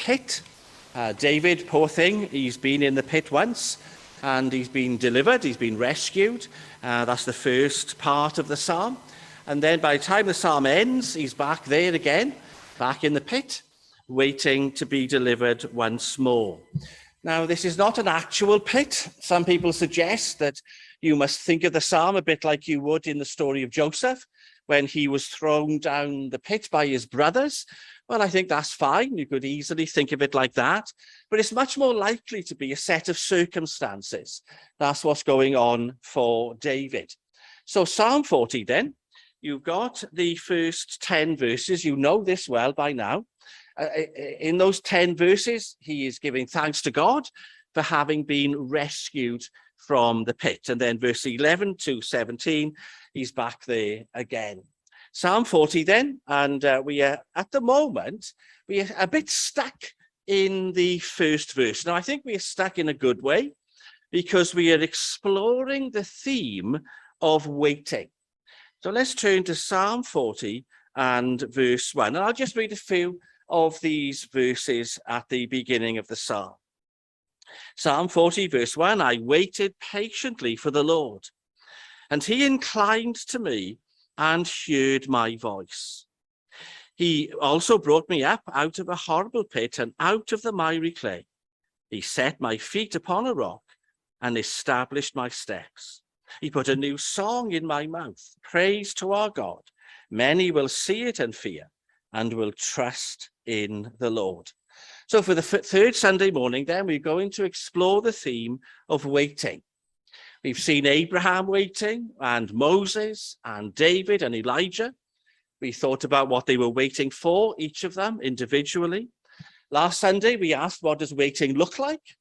pit. David, poor thing, he's been in the pit once and he's been delivered, he's been rescued. That's the first part of the psalm. And then by the time the psalm ends, he's back there again, back in the pit, waiting to be delivered once more. Now, this is not an actual pit. Some people suggest that you must think of the psalm a bit like you would in the story of Joseph, when he was thrown down the pit by his brothers. Well, I think that's fine. You could easily think of it like that. But it's much more likely to be a set of circumstances. That's what's going on for David. So Psalm 40 then, you've got the first 10 verses. You know this well by now. In those 10 verses, he is giving thanks to God for having been rescued from the pit. And then verse 11 to 17, he's back there again. Psalm 40 then, and we are at the moment, we are a bit stuck in the first verse. Now, I think we are stuck in a good way because we are exploring the theme of waiting. So let's turn to Psalm 40 and verse 1. And I'll just read a few of these verses at the beginning of the psalm. Psalm 40, verse 1, I waited patiently for the Lord, and he inclined to me and heard my voice. He also brought me up out of a horrible pit and out of the miry clay. He set my feet upon a rock and established my steps. He put a new song in my mouth, praise to our God. Many will see it and fear and will trust in the Lord. So for the third Sunday morning, then, we're going to explore the theme of waiting. We've seen Abraham waiting, and Moses, and David, and Elijah. We thought about what they were waiting for, each of them individually. Last Sunday, we asked, what does waiting look like?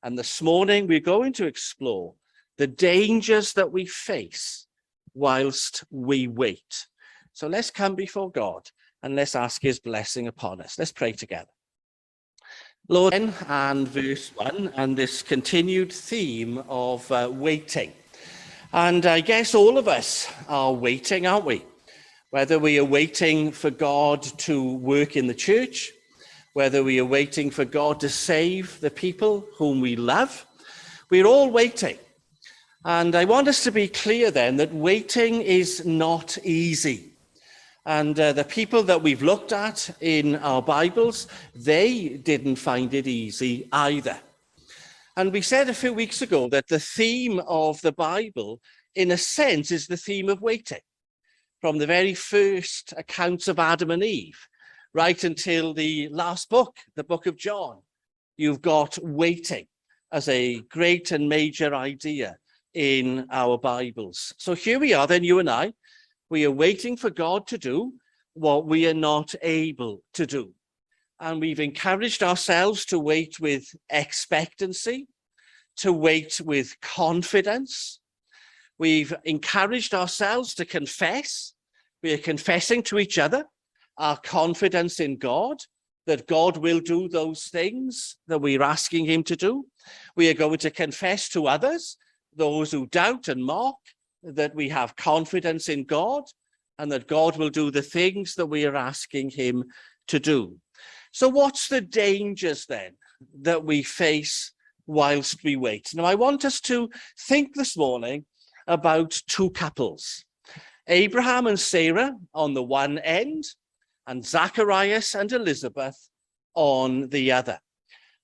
And this morning, we're going to explore the dangers that we face whilst we wait. So let's come before God and let's ask his blessing upon us. Let's pray together. Lord, and verse 1, and this continued theme of waiting. And I guess all of us are waiting, aren't we? Whether we are waiting for God to work in the church, whether we are waiting for God to save the people whom we love, we're all waiting. And I want us to be clear then that waiting is not easy. And the people that we've looked at in our Bibles, they didn't find it easy either. And we said a few weeks ago that the theme of the Bible, in a sense, is the theme of waiting. From the very first accounts of Adam and Eve, right until the last book, the book of John, you've got waiting as a great and major idea in our Bibles. So here we are then, you and I. We are waiting for God to do what we are not able to do. And we've encouraged ourselves to wait with expectancy, to wait with confidence. We've encouraged ourselves to confess. We are confessing to each other our confidence in God, that God will do those things that we're asking him to do. We are going to confess to others, those who doubt and mock, that we have confidence in God and that God will do the things that we are asking him to do. So what's the dangers then that we face whilst we wait? Now, I want us to think this morning about two couples, Abraham and Sarah on the one end and Zacharias and Elizabeth on the other.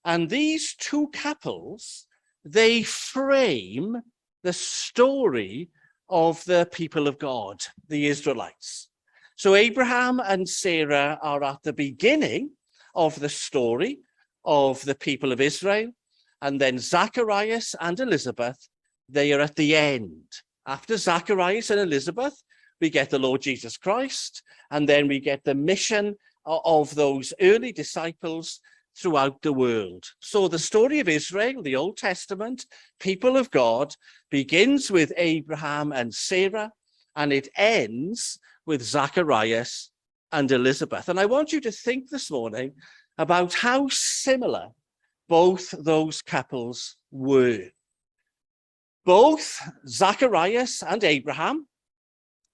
And these two couples, they frame the story of the people of God, the Israelites. So Abraham and Sarah are at the beginning of the story of the people of Israel, and then Zacharias and Elizabeth, they are at the end. After Zacharias and Elizabeth, we get the Lord Jesus Christ, and then we get the mission of those early disciples throughout the world. So the story of Israel, the Old Testament, people of God, begins with Abraham and Sarah, and it ends with Zacharias and Elizabeth. And I want you to think this morning about how similar both those couples were. Both Zacharias and Abraham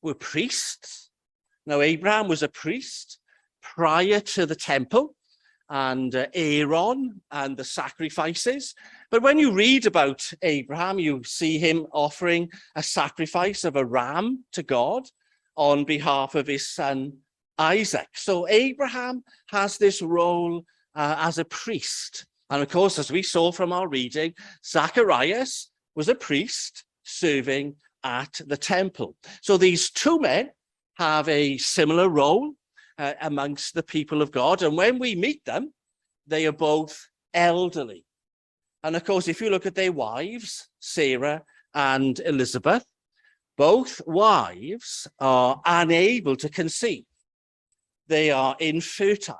were priests. Now, Abraham was a priest prior to the temple, and Aaron and the sacrifices. But when you read about Abraham, you see him offering a sacrifice of a ram to God on behalf of his son Isaac. So Abraham has this role as a priest. And of course, as we saw from our reading, Zacharias was a priest serving at the temple. So these two men have a similar role amongst the people of God. And when we meet them, they are both elderly. And of course, if you look at their wives, Sarah and Elizabeth, both wives are unable to conceive. They are infertile.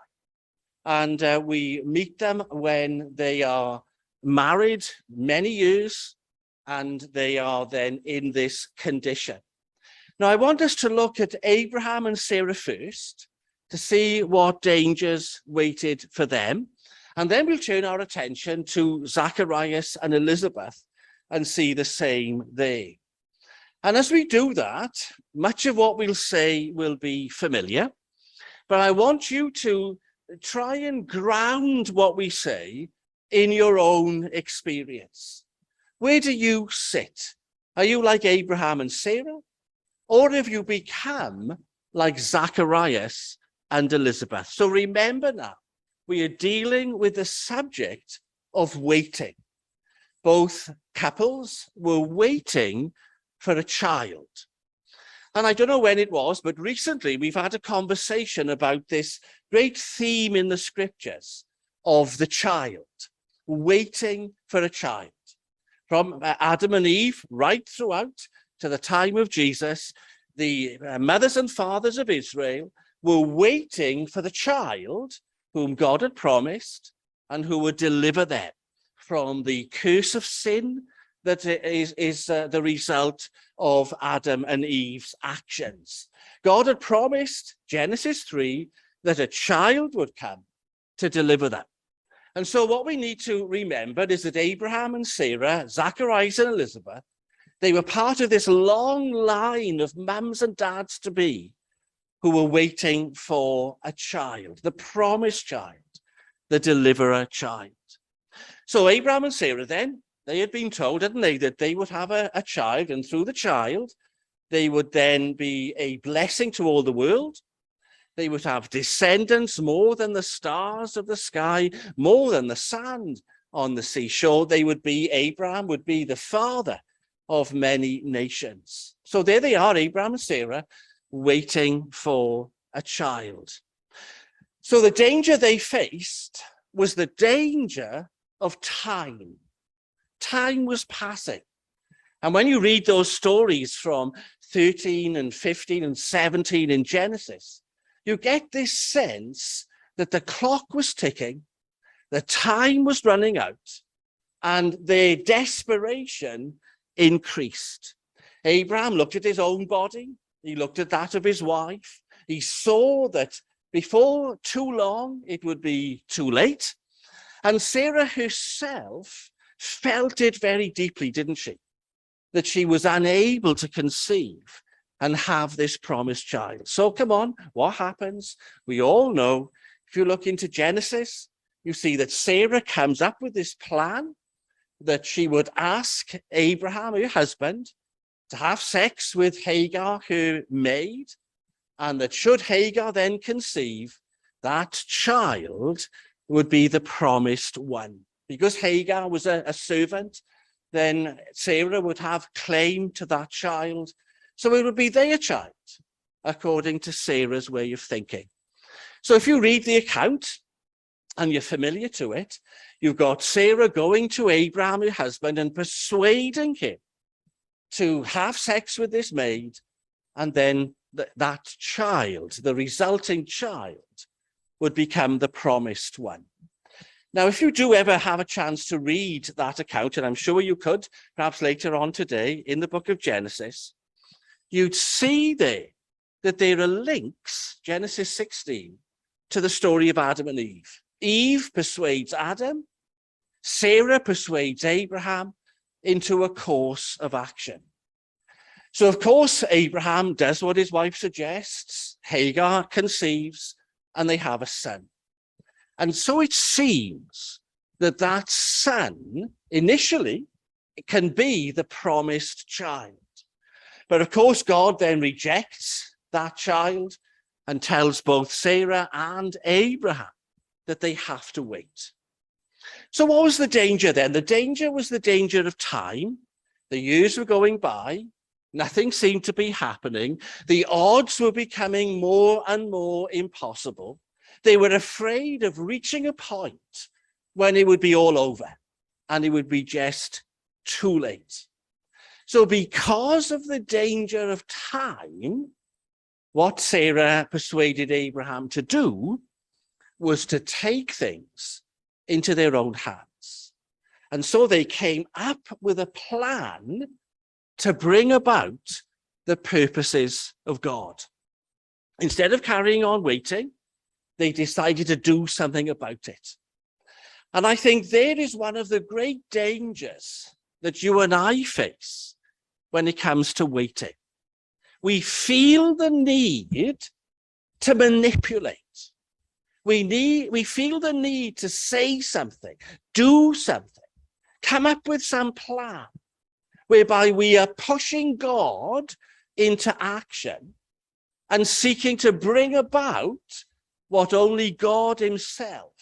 And we meet them when they are married many years, and they are then in this condition. Now, I want us to look at Abraham and Sarah first to see what dangers waited for them. And then we'll turn our attention to Zacharias and Elizabeth and see the same there. And as we do that, much of what we'll say will be familiar, but I want you to try and ground what we say in your own experience. Where do you sit? Are you like Abraham and Sarah? Or have you become like Zacharias and Elizabeth? So remember now, we are dealing with the subject of waiting. Both couples were waiting for a child. And I don't know when it was, but recently we've had a conversation about this great theme in the scriptures of the child, waiting for a child. From Adam and Eve right throughout to the time of Jesus, the mothers and fathers of Israel were waiting for the child whom God had promised and who would deliver them from the curse of sin that is the result of Adam and Eve's actions. God had promised, Genesis 3, that a child would come to deliver them. And so what we need to remember is that Abraham and Sarah, Zacharias and Elizabeth, they were part of this long line of mums and dads to be who were waiting for a child, the promised child, the deliverer child. So Abraham and Sarah then, they had been told, hadn't they, that they would have a child, and through the child, they would then be a blessing to all the world. They would have descendants more than the stars of the sky, more than the sand on the seashore. Abraham would be the father of many nations. So there they are, Abraham and Sarah, waiting for a child. So the danger they faced was the danger of time. Time was passing. And when you read those stories from 13 and 15 and 17 in Genesis, you get this sense that the clock was ticking, the time was running out, and their desperation increased. Abraham looked at his own body. He looked at that of his wife. He saw that before too long, it would be too late. And Sarah herself felt it very deeply, didn't she? That she was unable to conceive and have this promised child. So come on, what happens? We all know, if you look into Genesis, you see that Sarah comes up with this plan that she would ask Abraham, her husband, to have sex with Hagar, her maid, and that should Hagar then conceive, that child would be the promised one. Because Hagar was a servant, then Sarah would have claim to that child. So it would be their child, according to Sarah's way of thinking. So if you read the account, and you're familiar to it, you've got Sarah going to Abraham, her husband, and persuading him to have sex with this maid, and then that child, the resulting child, would become the promised one. Now, if you do ever have a chance to read that account, and I'm sure you could, perhaps later on today, in the book of Genesis, you'd see there that there are links, Genesis 16, to the story of Adam and Eve. Eve persuades Adam, Sarah persuades Abraham into a course of action. So, of course, Abraham does what his wife suggests. Hagar conceives, and they have a son. And so it seems that that son, initially, can be the promised child. But of course, God then rejects that child and tells both Sarah and Abraham that they have to wait. So what was the danger then? The danger was the danger of time. The years were going by. Nothing seemed to be happening. The odds were becoming more and more impossible. They were afraid of reaching a point when it would be all over and it would be just too late. So because of the danger of time, what Sarah persuaded Abraham to do was to take things into their own hands. And so they came up with a plan to bring about the purposes of God. Instead of carrying on waiting, they decided to do something about it. And I think there is one of the great dangers that you and I face when it comes to waiting. We feel the need to manipulate. We feel the need to say something, do something, come up with some plan whereby we are pushing God into action and seeking to bring about what only God himself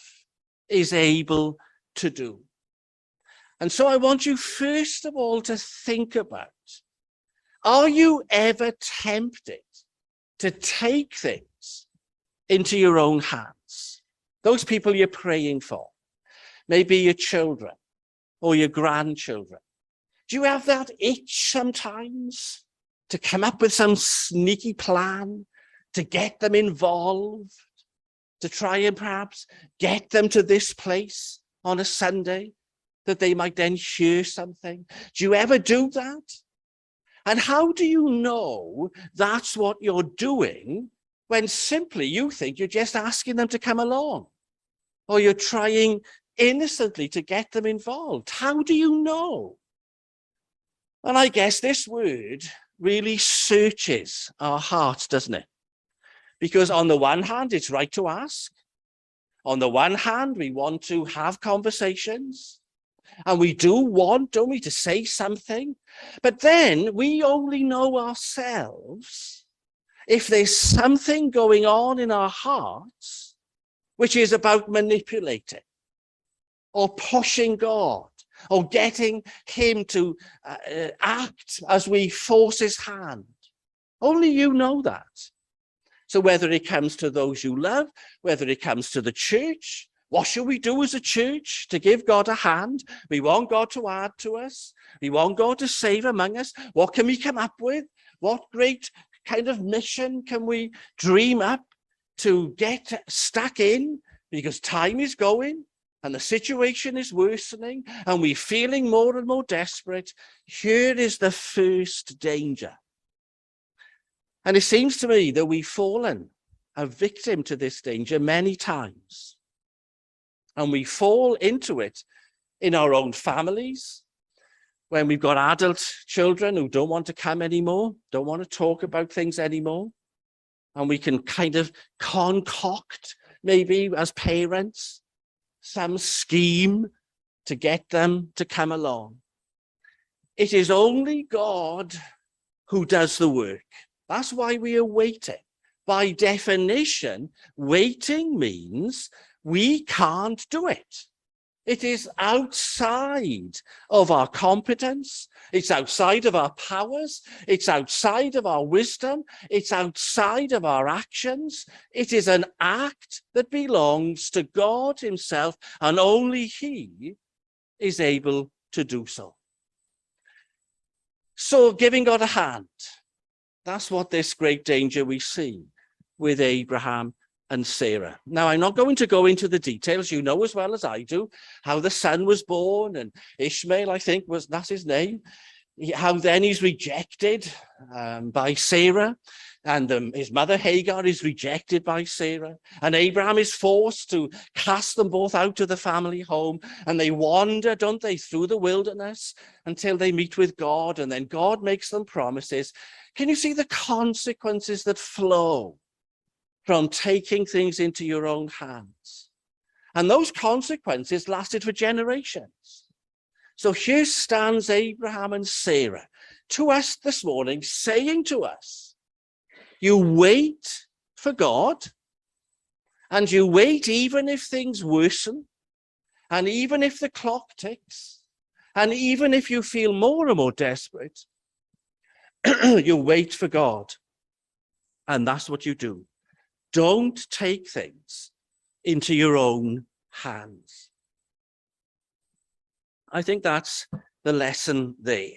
is able to do. And so I want you first of all to think about, are you ever tempted to take things into your own hands? Those people you're praying for, maybe your children or your grandchildren. Do you have that itch sometimes to come up with some sneaky plan to get them involved, to try and perhaps get them to this place on a Sunday that they might then hear something? Do you ever do that? And how do you know that's what you're doing when simply you think you're just asking them to come along, or you're trying innocently to get them involved? How do you know? And I guess this word really searches our hearts, doesn't it? Because on the one hand, it's right to ask. On the one hand, we want to have conversations. And we do want, don't we, to say something. But then we only know ourselves if there's something going on in our hearts which is about manipulating or pushing God or getting him to act as we force his hand. Only you know that. So whether it comes to those you love, whether it comes to the church, what should we do as a church to give God a hand? We want God to add to us. We want God to save among us. What can we come up with? What great kind of mission can we dream up to get stuck in? Because time is going and the situation is worsening and we're feeling more and more desperate. Here is the first danger. And it seems to me that we've fallen a victim to this danger many times. And we fall into it in our own families, when we've got adult children who don't want to come anymore, don't want to talk about things anymore. And we can kind of concoct, maybe as parents, some scheme to get them to come along. It is only God who does the work. That's why we are waiting. By definition, waiting means we can't do it. It is outside of our competence. It's outside of our powers. It's outside of our wisdom. It's outside of our actions. It is an act that belongs to God himself, and only he is able to do so. So giving God a hand, that's what this great danger we see with Abraham and Sarah. Now, I'm not going to go into the details. You know as well as I do how the son was born, and Ishmael, I think, that's his name. How then he's rejected by Sarah, and his mother Hagar is rejected by Sarah, and Abraham is forced to cast them both out of the family home, and they wander, don't they, through the wilderness until they meet with God, and then God makes them promises. Can you see the consequences that flow from taking things into your own hands? And those consequences lasted for generations. So here stands Abraham and Sarah to us this morning, saying to us, you wait for God, and you wait even if things worsen, and even if the clock ticks, and even if you feel more and more desperate, you wait for God. And that's what you do. Don't take things into your own hands. I think that's the lesson there.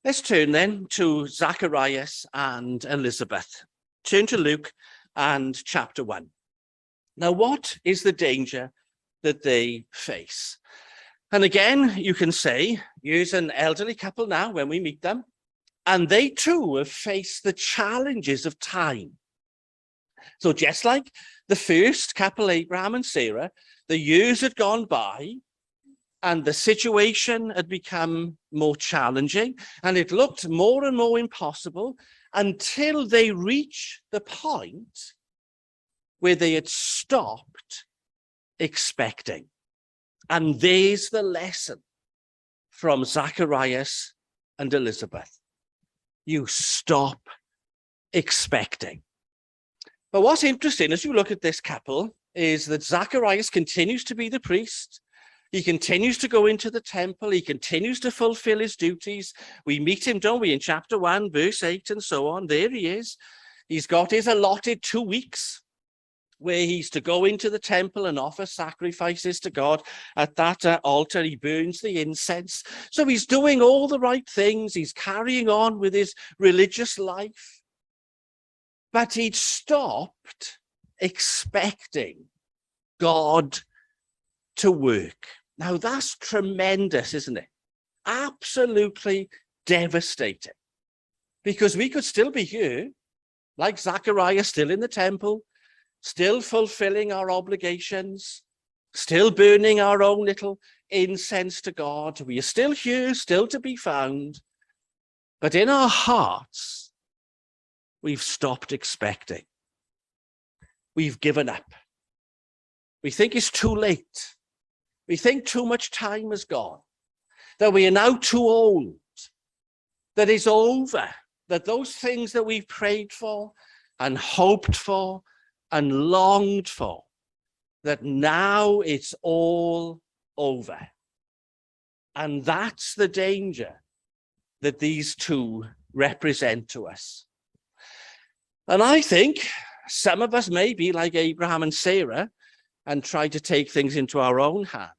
Let's turn then to Zacharias and Elizabeth. Turn to Luke and chapter 1. Now, what is the danger that they face? And again, you can say, here's an elderly couple now when we meet them, and they too have faced the challenges of time. So just like the first couple, Abraham and Sarah, the years had gone by and the situation had become more challenging and it looked more and more impossible until they reached the point where they had stopped expecting. And there's the lesson from Zacharias and Elizabeth. You stop expecting. But what's interesting as you look at this couple is that Zacharias continues to be the priest. He continues to go into the temple. He continues to fulfill his duties. We meet him, don't we, in chapter 1, verse 8 and so on. There he is. He's got his allotted 2 weeks where he's to go into the temple and offer sacrifices to God. At that altar, he burns the incense. So he's doing all the right things. He's carrying on with his religious life. But he'd stopped expecting God to work. Now that's tremendous, isn't it? Absolutely devastating. Because we could still be here, like Zachariah, still in the temple, still fulfilling our obligations, still burning our own little incense to God. We are still here, still to be found. But in our hearts, we've stopped expecting. We've given up. We think it's too late. We think too much time has gone, that we are now too old, that it's over, that those things that we've prayed for and hoped for and longed for, that now it's all over. And that's the danger that these two represent to us. And I think some of us may be like Abraham and Sarah and try to take things into our own hands.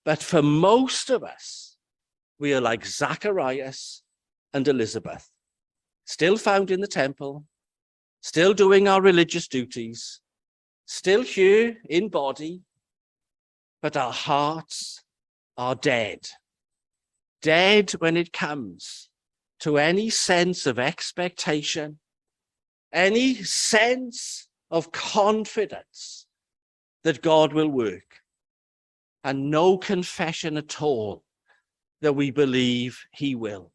But for most of us, we are like Zacharias and Elizabeth, still found in the temple, still doing our religious duties, still here in body, but our hearts are dead. Dead when it comes to any sense of expectation, any sense of confidence that God will work, and no confession at all that we believe he will.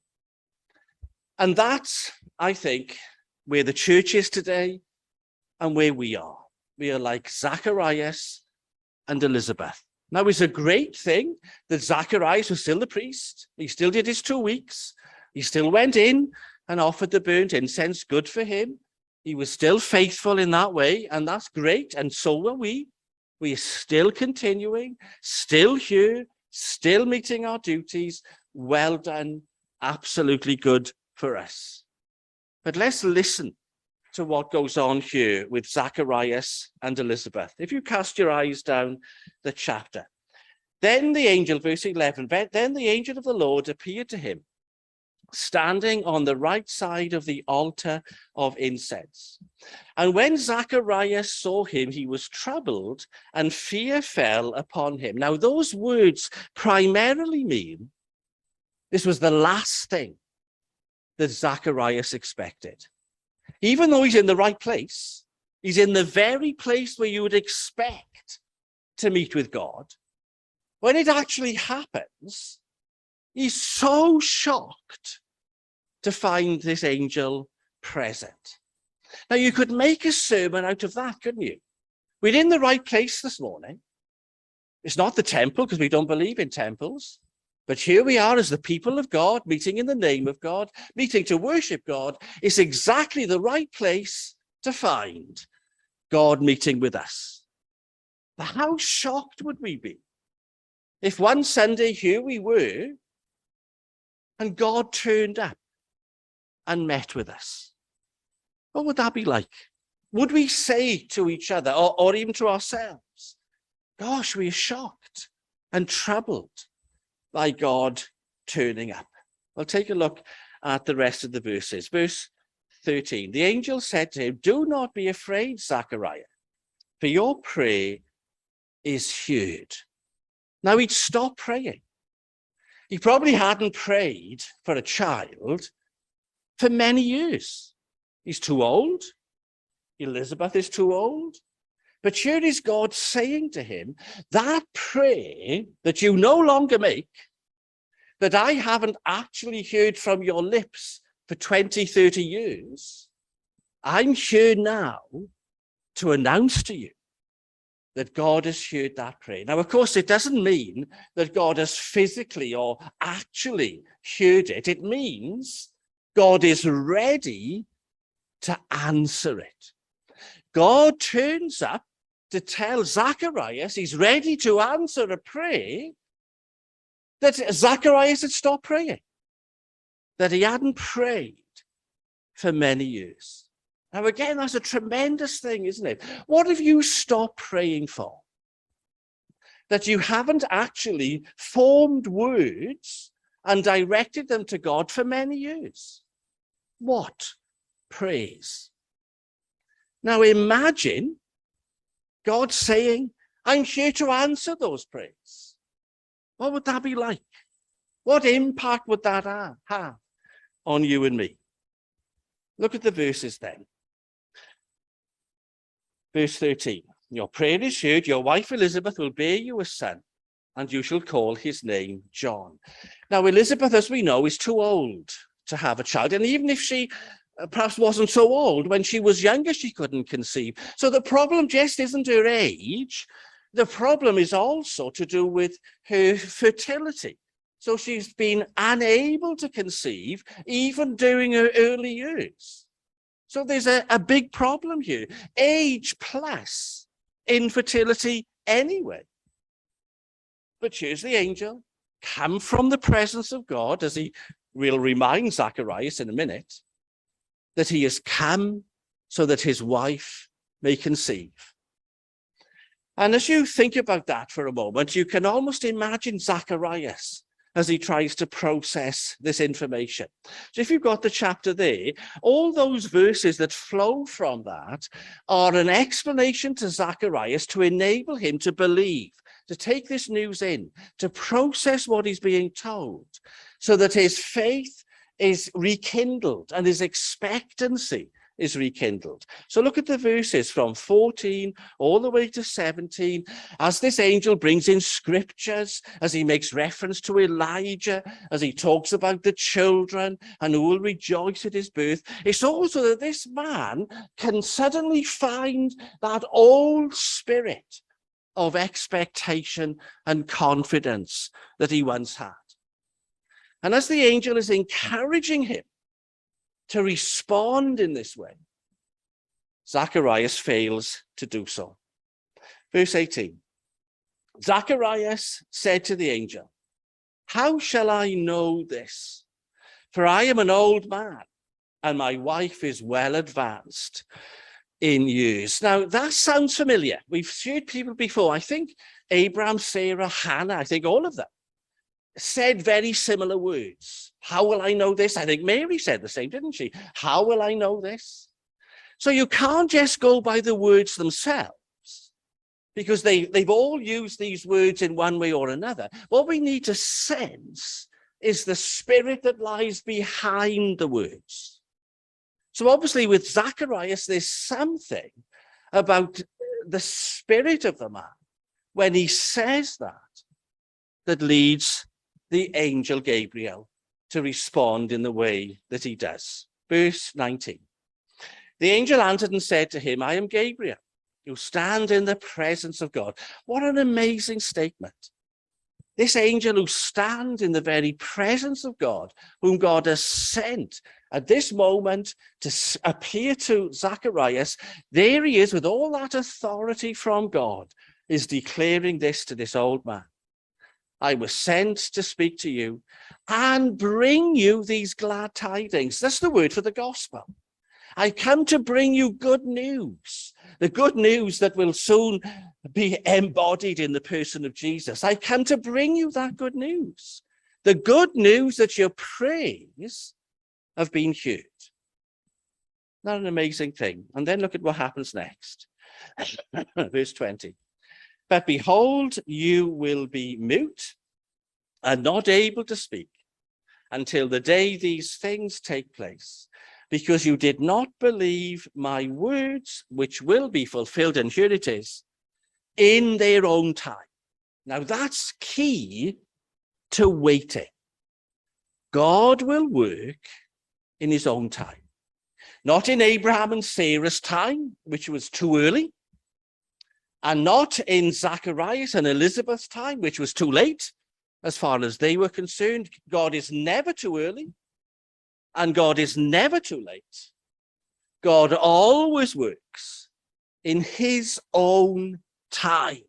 And that's, I think, where the church is today and where we are. We are like Zacharias and Elizabeth. Now, it's a great thing that Zacharias was still the priest. He still did his 2 weeks. He still went in and offered the burnt incense. Good for him. He was still faithful in that way, and that's great. And so will we. We are still continuing, still here, still meeting our duties. Well done. Absolutely good for us. But let's listen to what goes on here with Zacharias and Elizabeth. If you cast your eyes down the chapter. Then the angel, verse 11, then the angel of the Lord appeared to him, standing on the right side of the altar of incense. And when Zacharias saw him, he was troubled, and fear fell upon him. Now, those words primarily mean this was the last thing that Zacharias expected. Even though he's in the right place, he's in the very place where you would expect to meet with God. When it actually happens, he's so shocked to find this angel present. Now, you could make a sermon out of that, couldn't you? We're in the right place this morning. It's not the temple, because we don't believe in temples. But here we are as the people of God, meeting in the name of God, meeting to worship God. It's exactly the right place to find God meeting with us. But how shocked would we be if one Sunday here we were and God turned up and met with us? What would that be like? Would we say to each other, or even to ourselves, gosh, we are shocked and troubled by God turning up? Well, take a look at the rest of the verses. Verse 13, the angel said to him, do not be afraid, Zachariah, for your prayer is heard. Now he'd stopped praying. He probably hadn't prayed for a child for many years. He's too old. Elizabeth is too old. But here is God saying to him, that prayer that you no longer make, that I haven't actually heard from your lips for 20, 30 years, I'm here now to announce to you that God has heard that prayer. Now, of course, it doesn't mean that God has physically or actually heard it. It means God is ready to answer it. God turns up to tell Zacharias he's ready to answer a prayer that Zacharias had stopped praying, that he hadn't prayed for many years. Now, again, that's a tremendous thing, isn't it? What have you stopped praying for? That you haven't actually formed words and directed them to God for many years. What praise? Now, imagine God saying, I'm here to answer those prayers. What would that be like? What impact would that have on you and me? Look at the verses then. Verse 13, your prayer is heard, your wife Elizabeth will bear you a son, and you shall call his name John. Now, Elizabeth, as we know, is too old to have a child. And even if she perhaps wasn't so old, when she was younger, she couldn't conceive. So the problem just isn't her age. The problem is also to do with her fertility. So she's been unable to conceive even during her early years. So there's a big problem here. Age plus infertility anyway. But here's the angel, come from the presence of God, as he will remind Zacharias in a minute, that he has come so that his wife may conceive. And as you think about that for a moment, you can almost imagine Zacharias as he tries to process this information. So if you've got the chapter there, all those verses that flow from that are an explanation to Zacharias to enable him to believe, to take this news in, to process what he's being told, so that his faith is rekindled and his expectancy is rekindled. So look at the verses from 14 all the way to 17. As this angel brings in scriptures, as he makes reference to Elijah, as he talks about the children and who will rejoice at his birth, it's also that this man can suddenly find that old spirit of expectation and confidence that he once had. And as the angel is encouraging him to respond in this way, Zacharias fails to do so. Verse 18, Zacharias said to the angel, how shall I know this? For I am an old man, and my wife is well advanced in years. Now, that sounds familiar. We've heard people before. I think Abraham, Sarah, Hannah, I think all of them said very similar words. How will I know this? I think Mary said the same, didn't she? How will I know this? So you can't just go by the words themselves, because they've all used these words in one way or another. What we need to sense is the spirit that lies behind the words. So obviously with Zacharias, there's something about the spirit of the man when he says that leads the angel Gabriel to respond in the way that he does. Verse 19. The angel answered and said to him, I am Gabriel, You stand in the presence of God. What an amazing statement. This angel who stands in the very presence of God, whom God has sent at this moment to appear to Zacharias, there he is with all that authority from God, is declaring this to this old man. I was sent to speak to you and bring you these glad tidings. That's the word for the gospel. I come to bring you good news, the good news that will soon be embodied in the person of Jesus. I come to bring you that good news, the good news that your prayers have been heard. Not an amazing thing. And then look at what happens next. Verse 20. But behold, you will be mute and not able to speak until the day these things take place, because you did not believe my words, which will be fulfilled, and here it is, in their own time. Now that's key to waiting. God will work in his own time. Not in Abraham and Sarah's time, which was too early, and not in Zacharias and Elizabeth's time, which was too late, as far as they were concerned. God is never too early, and God is never too late. God always works in his own time.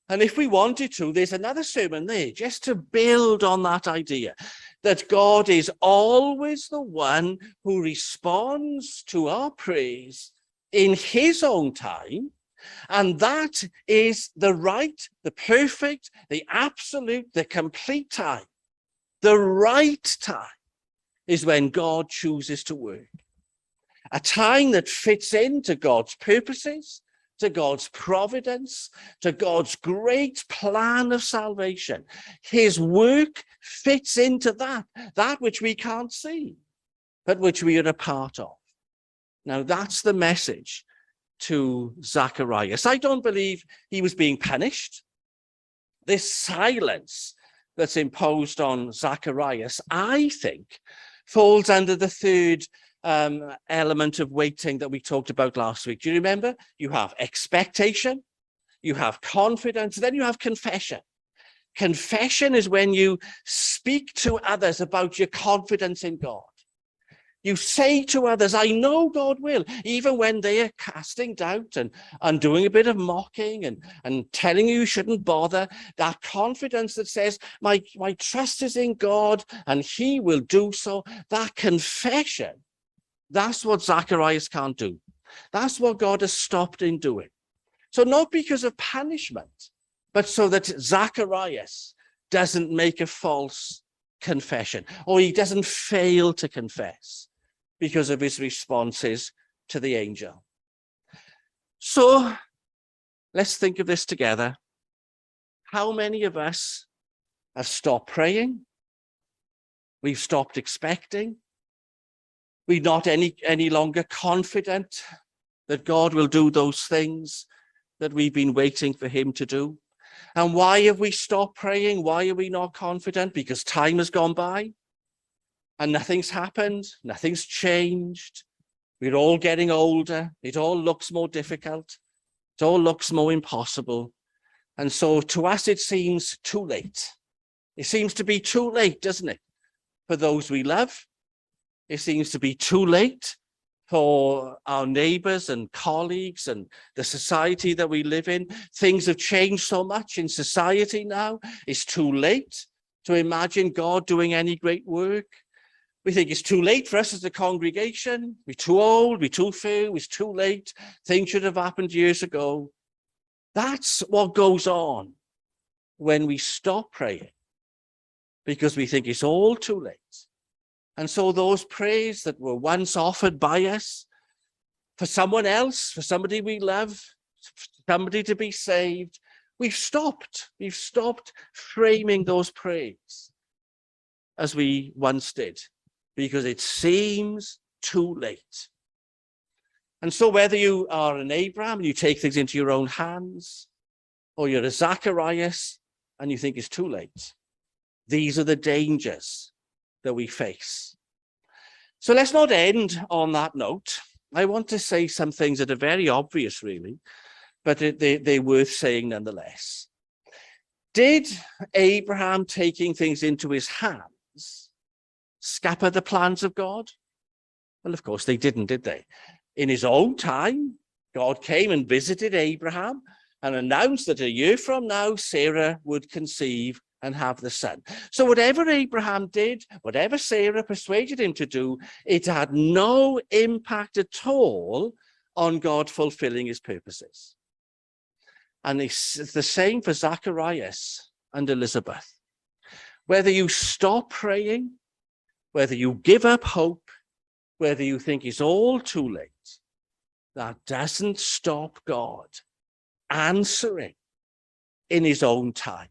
And if we wanted to, there's another sermon there just to build on that idea that God is always the one who responds to our praise in his own time. And that is the right, the perfect, the absolute, the complete time. The right time is when God chooses to work. A time that fits into God's purposes, to God's providence, to God's great plan of salvation. His work fits into that which we can't see, but which we are a part of. Now that's the message to Zacharias. I don't believe he was being punished. This silence that's imposed on Zacharias, I think, falls under the third element of waiting that we talked about last week. Do you remember? You have expectation, you have confidence, then you have confession. Confession is when you speak to others about your confidence in God. You say to others, I know God will, even when they are casting doubt and doing a bit of mocking and telling you shouldn't bother. That confidence that says, my trust is in God and he will do so. That confession, that's what Zacharias can't do. That's what God has stopped in doing. So not because of punishment, but so that Zacharias doesn't make a false confession, or he doesn't fail to confess because of his responses to the angel. So let's think of this together. How many of us have stopped praying? We've stopped expecting. We're not any longer confident that God will do those things that we've been waiting for him to do. And why have we stopped praying? Why are we not confident? Because time has gone by and nothing's happened, nothing's changed. We're all getting older. It all looks more difficult. It all looks more impossible. And so to us, it seems too late. It seems to be too late, doesn't it? For those we love. It seems to be too late for our neighbors and colleagues and the society that we live in. Things have changed so much in society now. It's too late to imagine God doing any great work. We think it's too late for us as a congregation. We're too old, we're too few, it's too late. Things should have happened years ago. That's what goes on when we stop praying, because we think it's all too late. And so those prayers that were once offered by us for someone else, for somebody we love, somebody to be saved, we've stopped. We've stopped framing those prayers as we once did, because it seems too late. And so whether you are an Abraham and you take things into your own hands, or you're a Zacharias and you think it's too late, these are the dangers that we face. So let's not end on that note. I want to say some things that are very obvious, really, but they're worth saying nonetheless. Did Abraham taking things into his hands scupper the plans of God? Well, of course they didn't, did they? In his own time, God came and visited Abraham and announced that a year from now, Sarah would conceive and have the son. So whatever Abraham did, whatever Sarah persuaded him to do, it had no impact at all on God fulfilling his purposes. And it's the same for Zacharias and Elizabeth. Whether you stop praying, whether you give up hope, whether you think it's all too late, that doesn't stop God answering in his own time.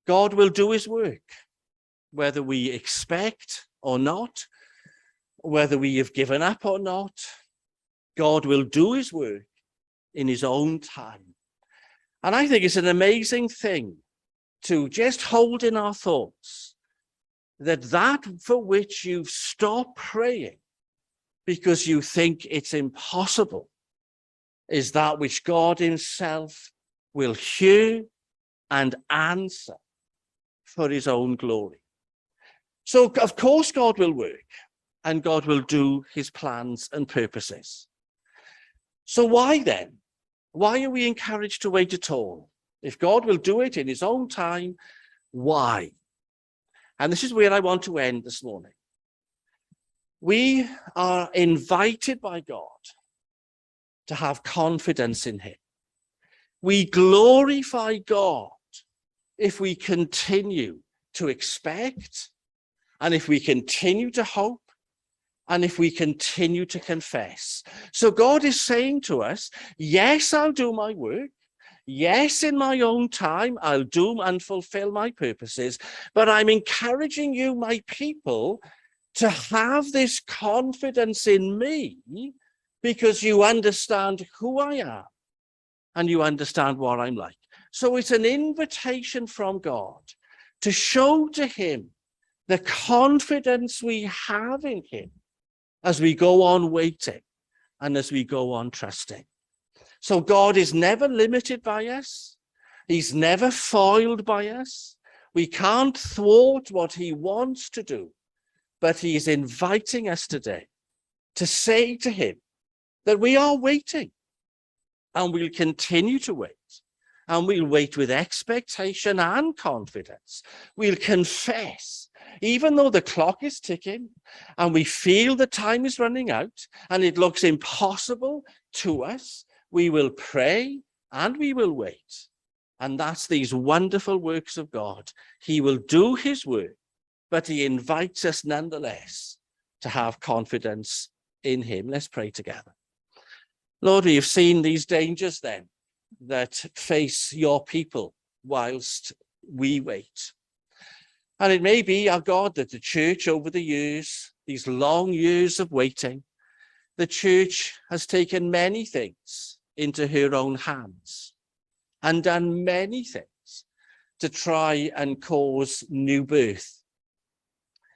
God will do his work, whether we expect or not, whether we have given up or not. God will do his work in his own time. And I think it's an amazing thing to just hold in our thoughts that for which you've stopped praying because you think it's impossible is that which God himself will hear and answer for his own glory. So, of course, God will work and God will do his plans and purposes. So why then? Why are we encouraged to wait at all? If God will do it in his own time, why? And this is where I want to end this morning. We are invited by God to have confidence in him. We glorify God if we continue to expect, and if we continue to hope, and if we continue to confess. So God is saying to us, yes, I'll do my work. Yes, in my own time, I'll do and fulfill my purposes, but I'm encouraging you, my people, to have this confidence in me because you understand who I am and you understand what I'm like. So it's an invitation from God to show to him the confidence we have in him as we go on waiting and as we go on trusting. So God is never limited by us. He's never foiled by us. We can't thwart what he wants to do, but he is inviting us today to say to him that we are waiting and we'll continue to wait. And we'll wait with expectation and confidence. We'll confess, even though the clock is ticking and we feel the time is running out and it looks impossible to us, we will pray and we will wait. And that's these wonderful works of God. He will do his work, but he invites us nonetheless to have confidence in him. Let's pray together. Lord, we have seen these dangers then that face your people whilst we wait. And it may be, our God, that the church over the years, these long years of waiting, the church has taken many things into her own hands and done many things to try and cause new birth